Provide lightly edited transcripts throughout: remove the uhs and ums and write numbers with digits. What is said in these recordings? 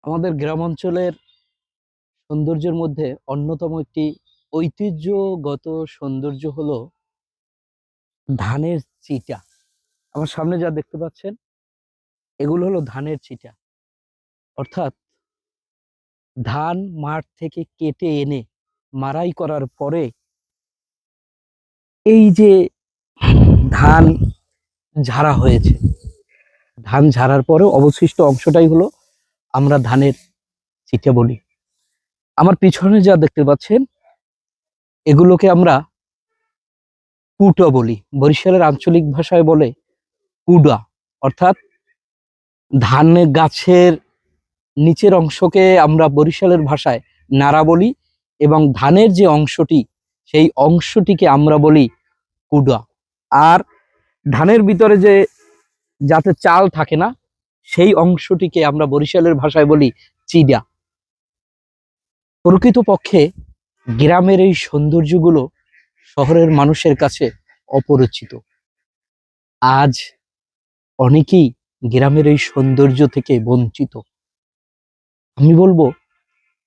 আমাদের গ্রাম অঞ্চলের সৌন্দর্যের মধ্যে অন্যতম একটি ঐতিহ্যগত সৌন্দর্য হলো ধানের চিটা। আমার সামনে যা দেখতে পাচ্ছেন এগুলো হলো ধানের চিটা। অর্থাৎ ধান মাঠ থেকে কেটে এনে মাড়াই করার পরে এই যে ধান ঝাড়া হয়েছে, ধান ঝাড়ার পরে অবশিষ্ট অংশটাই হলো আমরা ধানের চিটা বলি। আমার পিছনে যা দেখতে পাচ্ছেন এগুলোকে আমরা কুটো বলি, বরিশালের আঞ্চলিক ভাষায় বলে কুডা। অর্থাৎ ধান গাছের নিচের অংশকে আমরা বরিশালের ভাষায় নাড়া বলি এবং ধানের যে অংশটি সেই অংশটিকে আমরা বলি কুডা। আর ধানের ভিতরে যে যাতে চাল থাকে না সেই অংশটিকে আমরা বরিশালের ভাষায় বলি চিডা। প্রকৃতপক্ষে গ্রামের এই সৌন্দর্যগুলো শহরের মানুষের কাছে অপরিচিত। আজ অনেকেই গ্রামের এই সৌন্দর্য থেকে বঞ্চিত। আমি বলবো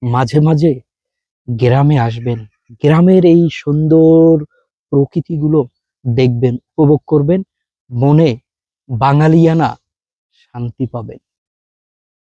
মাঝে মাঝে গ্রামে আসবেন, গ্রামের এই সুন্দর প্রকৃতিগুলো দেখবেন, উপভোগ করবেন, মনে বাঙালিয়ানা শান্তি পাবেন।